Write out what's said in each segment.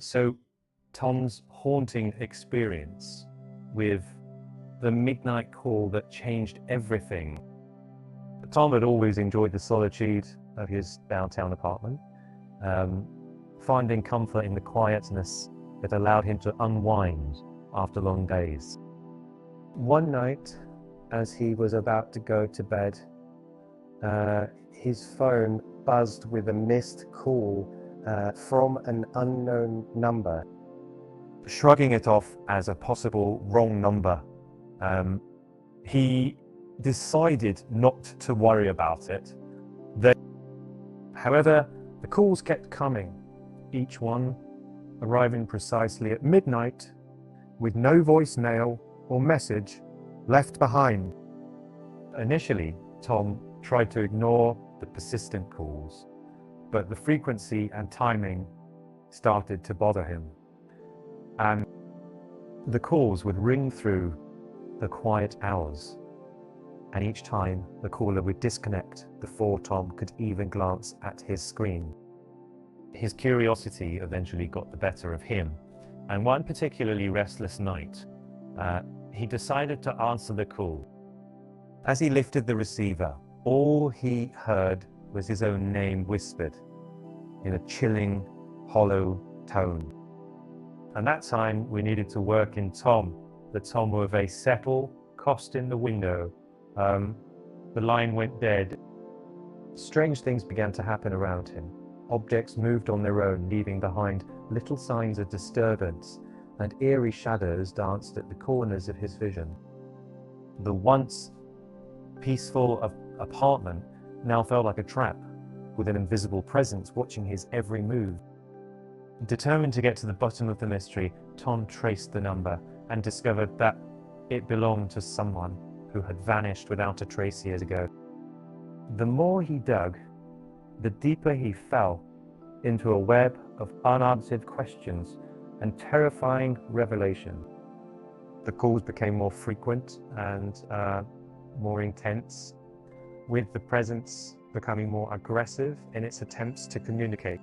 So Tom's haunting experience with the midnight call that changed everything. Tom had always enjoyed the solitude of his downtown apartment, finding comfort in the quietness that allowed him to unwind after long days. One night, as he was about to go to bed, his phone buzzed with a missed call from an unknown number. Shrugging it off as a possible wrong number, he decided not to worry about it. However, the calls kept coming, each one arriving precisely at midnight with no voicemail or message left behind. Initially, Tom tried to ignore the persistent calls, but the frequency and timing started to bother him. And the calls would ring through the quiet hours, and each time the caller would disconnect before Tom could even glance at his screen. His curiosity eventually got the better of him, and one particularly restless night, he decided to answer the call. As he lifted the receiver, all he heard was his own name whispered in a chilling, hollow tone. And that time we needed to work in Tom, the Tom with a settle, cost in the window. The line went dead. Strange things began to happen around him. Objects moved on their own, leaving behind little signs of disturbance, and eerie shadows danced at the corners of his vision. The once peaceful apartment now felt like a trap, with an invisible presence watching his every move. Determined to get to the bottom of the mystery, Tom traced the number and discovered that it belonged to someone who had vanished without a trace years ago. The more he dug, the deeper he fell into a web of unanswered questions and terrifying revelation. The calls became more frequent and more intense, with the presence becoming more aggressive in its attempts to communicate.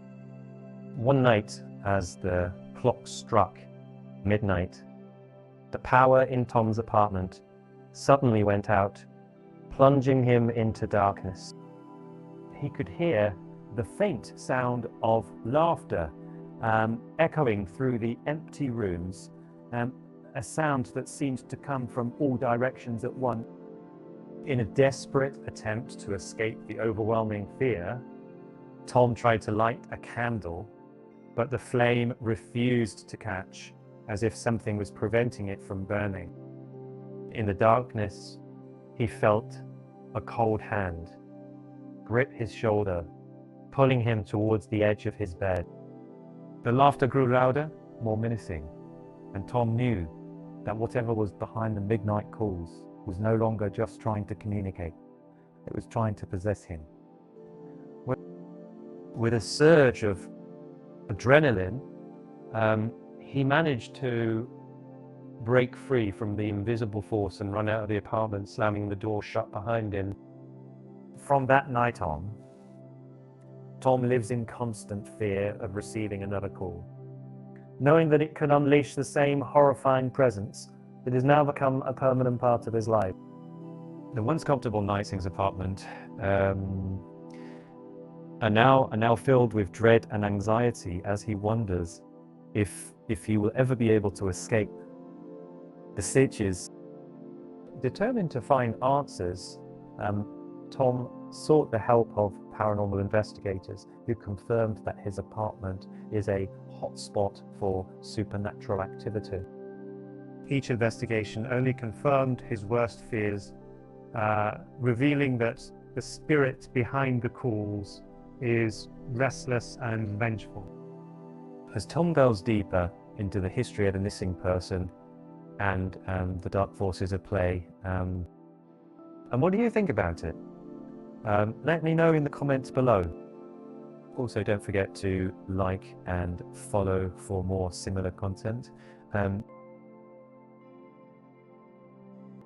One night, as the clock struck midnight, the power in Tom's apartment suddenly went out, plunging him into darkness. He could hear the faint sound of laughter echoing through the empty rooms, a sound that seemed to come from all directions at once. In a desperate attempt to escape the overwhelming fear, Tom tried to light a candle, but the flame refused to catch, as if something was preventing it from burning. In the darkness, he felt a cold hand grip his shoulder, pulling him towards the edge of his bed. The laughter grew louder, more menacing, and Tom knew that whatever was behind the midnight calls was no longer just trying to communicate. It was trying to possess him. With a surge of adrenaline, he managed to break free from the invisible force and run out of the apartment, slamming the door shut behind him. From that night on, Tom lives in constant fear of receiving another call, knowing that it could unleash the same horrifying presence that has now become a permanent part of his life. The once comfortable nights in his apartment are now filled with dread and anxiety as he wonders if he will ever be able to escape the stitches. Determined to find answers, Tom sought the help of paranormal investigators who confirmed that his apartment is a hotspot for supernatural activity. Each investigation only confirmed his worst fears, revealing that the spirit behind the calls is restless and vengeful. As Tom delves deeper into the history of the missing person and the dark forces at play, and what do you think about it? Let me know in the comments below. Also, don't forget to like and follow for more similar content.